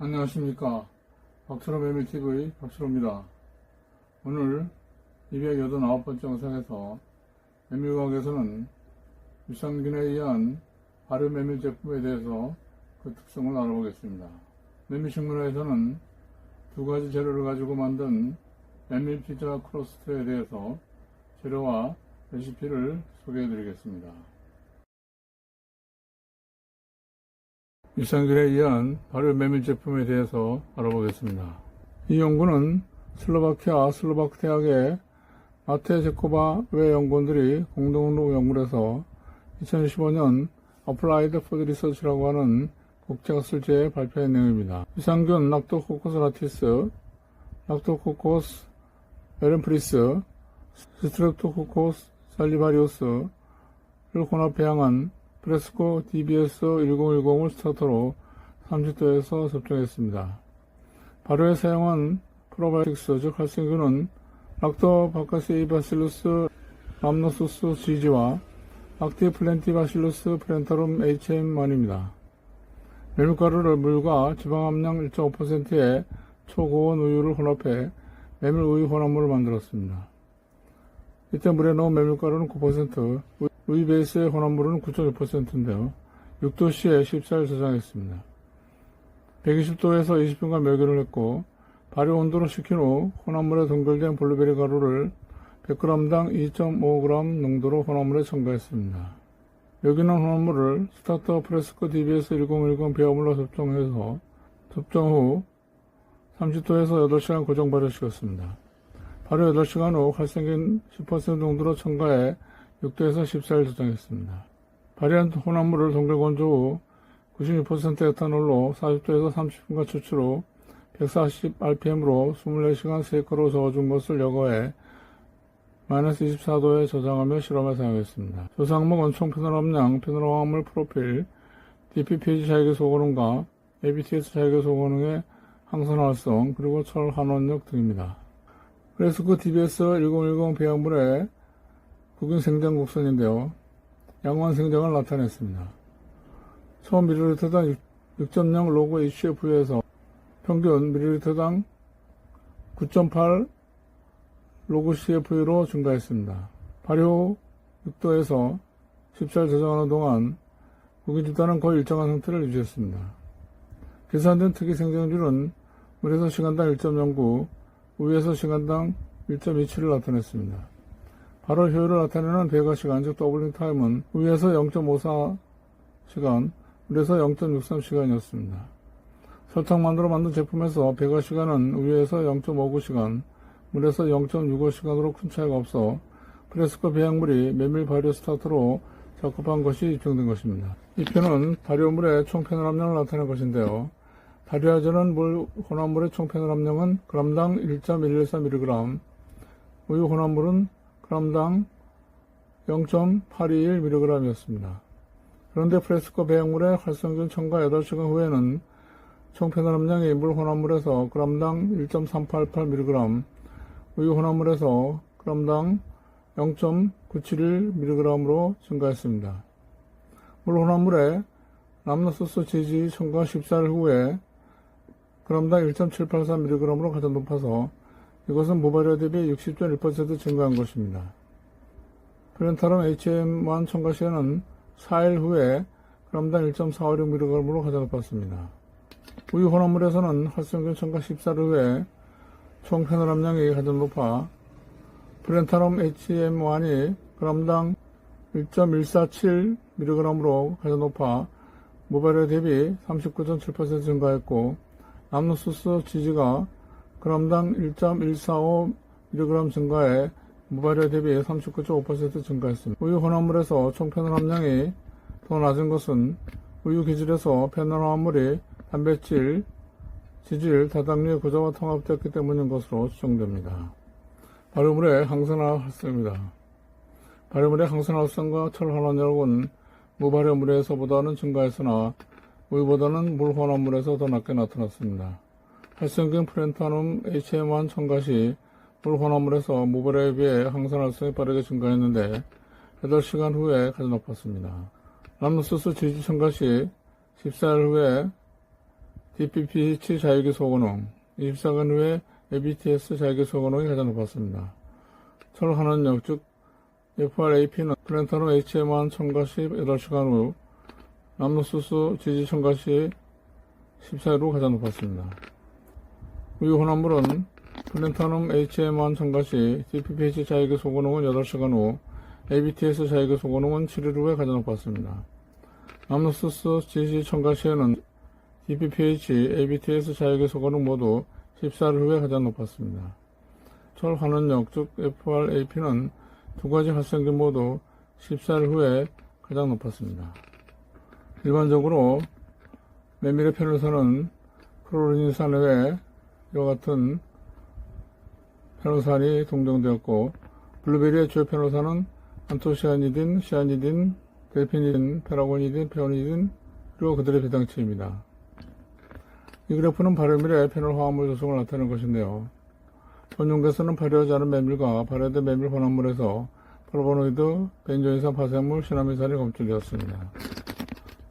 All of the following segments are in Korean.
안녕하십니까. 박철호 메밀TV 박철호입니다. 오늘 289번째 영상에서 메밀과학에서는 유산균에 의한 발효 메밀 제품에 대해서 그 특성을 알아보겠습니다. 메밀식문화에서는 두 가지 재료를 가지고 만든 메밀 피자 크러스트에 대해서 재료와 레시피를 소개해 드리겠습니다. 유산균에 의한 발효 메밀 제품에 대해서 알아보겠습니다. 이 연구는 슬로바키아 슬로바크 대학의 마테 제코바 외 연구원들이 공동으로 연구를 해서 2015년 Applied Food Research라고 하는 국제학술지에 발표한 내용입니다. 유산균 락토코코스 라티스, 락토코코스 에렌프리스, 스트랩토코코스 살리바리우스를 혼합해양한 프레스코 DBS1010을 스타터로 30도에서 접종했습니다. 발효에 사용한 프로바이오틱스, 즉 활성균은 락토바카시바실루스 람노소스 GG와 악티플랜티바실루스 프렌터룸 HM1입니다. 메밀가루를 물과 지방함량 1.5%의 초고온 우유를 혼합해 메밀 우유 혼합물을 만들었습니다. 이때 물에 넣은 메밀가루는 9%, 우유 베이스의 혼합물은 9.6%인데요. 6도씨에 14일 저장했습니다. 120도에서 20분간 멸균을 했고 발효 온도로 식힌 후 혼합물에 동결된 블루베리 가루를 100g당 2.5g 농도로 혼합물에 첨가했습니다. 멸균한 혼합물을 스타터 프레스코 DBS1010 배합물로 접종해서 접종 후 30도에서 8시간 고정 발효시켰습니다. 발효 8시간 후 활성균 10% 농도로 첨가해 6도에서 14일 저장했습니다. 발효한 혼합물을 동결 건조 후 96% 에탄올로 40도에서 30분간 추출 후 140rpm으로 24시간 세이커로 저어준 것을 여과해 -24도에 저장하며 실험에 사용했습니다. 조사 항목은 총 페놀 함량, 페놀 화합물 프로필, DPPG 자기계 소고능과 ABTS 자기계 소고능의 항산 활성, 그리고 철 환원력 등입니다. 프레스코 DBS1010 배양물에 국인 생장 곡선인데요. 양호한 생장을 나타냈습니다. 처음 ml당 6.0 로그 HF에서 평균 ml당 9.8 로그 CF로 증가했습니다. 발효 6도에서 14일 저장하는 동안 국인 집단은 거의 일정한 상태를 유지했습니다. 계산된 특이 생장률은 물에서 시간당 1.09, 우유에서 시간당 1.27을 나타냈습니다. 발효 효율을 나타내는 배가시간, 즉 더블링 타임은 우유에서 0.54시간, 물에서 0.63시간이었습니다. 설탕만으로 만든 제품에서 배가시간은 우유에서 0.59시간, 물에서 0.65시간으로 큰 차이가 없어 프레스코 배양물이 메밀 발효 스타트로 적합한 것이 입증된 것입니다. 이 표는 발효물의 총 페놀 함량을 나타낸 것인데요. 발효하지 않은 물 혼합물의 총 페놀 함량은 g당 1.114mg, 우유 혼합물은 g당 0.821mg이었습니다. 그런데 프레스코 배양물의 활성균 첨가 8시간 후에는 총 페놀 함량이 물 혼합물에서 g당 1.388mg, 우유 혼합물에서 g당 0.971mg로 증가했습니다. 물 혼합물에 람노소스 GG 첨가 14일 후에 g당 1.783mg로 가장 높아서 이것은 무발효 대비 60.1% 증가한 것입니다. 프렌타룸 HM1 첨가 시에는 4일 후에 g당 1.456mg로 가장 높았습니다. 우유 혼합물에서는 활성균 첨가 14일 후에 총 페놀 함량이 가장 높아 프렌타룸 HM1이 g당 1.147mg로 가장 높아 무발효 대비 39.7% 증가했고 람노소스 GG가 g당 1.145mg 증가해 무발효 대비 39.5% 증가했습니다. 우유 혼합물에서 총 페놀 함량이 더 낮은 것은 우유 기질에서 페놀 화합물이 단백질, 지질, 다당류의 구조와 통합되었기 때문인 것으로 추정됩니다. 발효물의 항산화 활성입니다. 발효물의 항산화 활성과 철 환원력은 무발효물에서보다는 증가했으나 우유보다는 물 혼합물에서 더 낮게 나타났습니다. 활성균 프렌타눔 HM1 첨가 시 물 혼합물에서 무발효에 비해 항산 활성이 빠르게 증가했는데 8시간 후에 가장 높았습니다. 람노소스 GG 첨가 시 14일 후에 DPPH 자유기 소고능 24간 후에 ABTS 자유기 소고능이 가장 높았습니다. 철환원역 즉 FRAP는 플랜타노 HM1 첨가 시 8시간 후 남노소스 지지 첨가 시 14일로 가장 높았습니다. 우유 혼합물은 플랜타눔 HM1 첨가 시 DPPH 자유기 소고능은 8시간 후 ABTS 자유기 소고능은 7일 후에 가장 높았습니다. 남노소스 지지 첨가 시에는 DPPH, ABTS 자유기 소고능 모두 14일 후에 가장 높았습니다. 철환원역 즉 FRAP는 두 가지 활성기 모두 14일 후에 가장 높았습니다. 일반적으로 메밀의 페놀산은 프로리닌산 외에 이와 같은 페놀산이 동정되었고, 블루베리의 주요 페놀산은 안토시아니딘, 시아니딘, 델피니딘, 페라고니딘, 페오니딘, 그리고 그들의 배당체입니다. 이 그래프는 발효밀의 페놀 화합물 조성을 나타내는 것인데요. 본용계에서는 발효하지 않은 메밀과 발효된 메밀 혼합물에서 플라보노이드, 벤조인산 파생물, 시나민산이 검출되었습니다.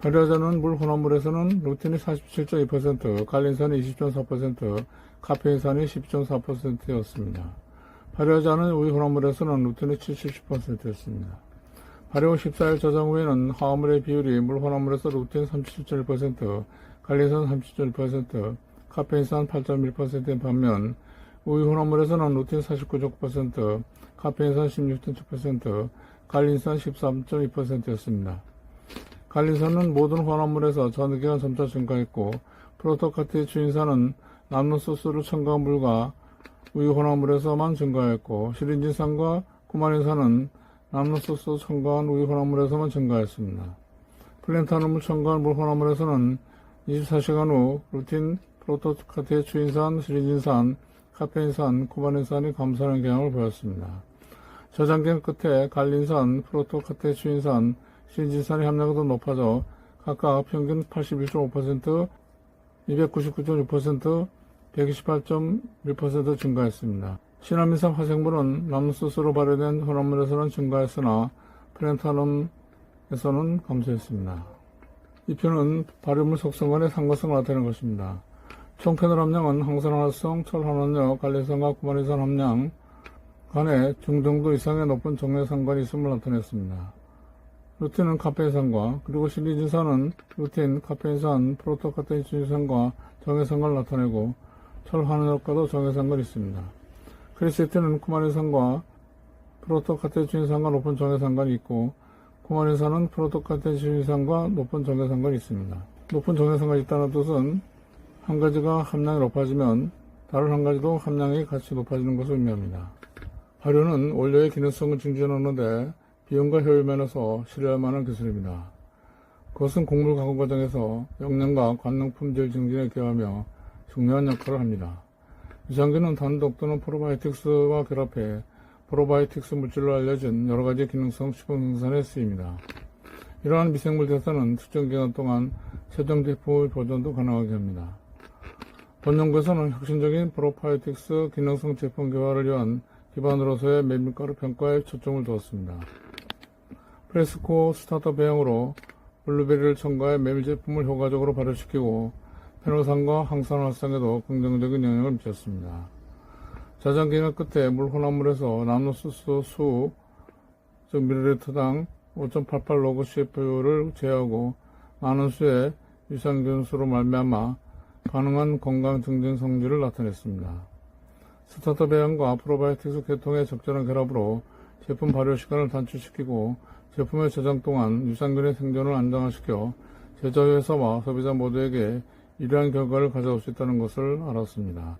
발효하지 않은 물 혼합물에서는 루틴이 47.2%, 갈린산이 20.4%, 카페인산이 10.4%였습니다. 발효하지 않은 우유 혼합물에서는 루틴이 70%였습니다. 발효 후 14일 저장 후에는 화합물의 비율이 물 혼합물에서 루틴 37.1%, 갈린산 37.1%, 카페인산 8.1%인 반면 우유 혼합물에서는 루틴 49.9%, 카페인산 16.7%, 갈린산 13.2%였습니다. 갈린산은 모든 혼합물에서 전기가 점차 증가했고, 프로토카트의 주인산은 남노소스를 첨가한 물과 우유 혼합물에서만 증가했고, 시린진산과 구마린산은 남노소스 첨가한 우유 혼합물에서만 증가했습니다. 플랜타눔을 첨가한 물 혼합물에서는 24시간 후 루틴, 프로토카트의 주인산, 시린진산, 카페인산, 구마린산이 감소하는 경향을 보였습니다. 저장기간 끝에 갈린산, 프로토카트의 주인산, 시린진산의 함량이 더 높아져 각각 평균 81.5%, 299.6%, 128.1% 증가했습니다. 시나민산 화생물은 남노소스로 발효된 혼합물에서는 증가했으나 플랜타눔에서는 감소했습니다. 이 표는 발효물 속성 간의 상관성을 나타내는 것입니다. 총 페놀 함량은 항산화활성, 철환원역, 갈린산과 구마린산 함량 간에 중정도 이상의 높은 정례 상관이 있음을 나타냈습니다. 루틴은 카페인산과 그리고 시리진산은 루틴, 카페인산, 프로토카테인산과 정례상관을 나타내고 철환원역과도 정례상관이 있습니다. 크리세틴은 구마린산과 프로토카테인산과 높은 정례상관이 있고 구마린산은 프로토카테인산과 높은 정례상관이 있습니다. 높은 정례상관이 있다는 뜻은 한 가지가 함량이 높아지면 다른 한 가지도 함량이 같이 높아지는 것을 의미합니다. 발효는 원료의 기능성을 증진하는데 비용과 효율 면에서 신뢰할 만한 기술입니다. 그것은 곡물 가공 과정에서 영양과 관능 품질 증진에 기여하며 중요한 역할을 합니다. 유산균은 단독 또는 프로바이오틱스와 결합해 프로바이오틱스 물질로 알려진 여러가지 기능성 식품 생산에 쓰입니다. 이러한 미생물 대사는 특정 기간 동안 최종 제품의 보존도 가능하게 합니다. 본 연구에서는 혁신적인 프로바이오틱스 기능성 제품 개발을 위한 기반으로서의 메밀가루 평가에 초점을 두었습니다. 프레스코 스타트업 배양으로 블루베리를 첨가해 메밀 제품을 효과적으로 발효시키고 페놀산과 항산화활성에도 긍정적인 영향을 미쳤습니다. 저장 기간 끝에 물 혼합물에서 남노소스 수, 즉 밀리리터당 5.88로그 CFU를 제어하고 많은 수의 유산균수로 말미암아 가능한 건강 증진 성질을 나타냈습니다. 스타터 배양과 프로바이오틱스 계통의 적절한 결합으로 제품 발효 시간을 단축시키고 제품의 저장 동안 유산균의 생존을 안정화시켜 제조회사와 소비자 모두에게 유리한 결과를 가져올 수 있다는 것을 알았습니다.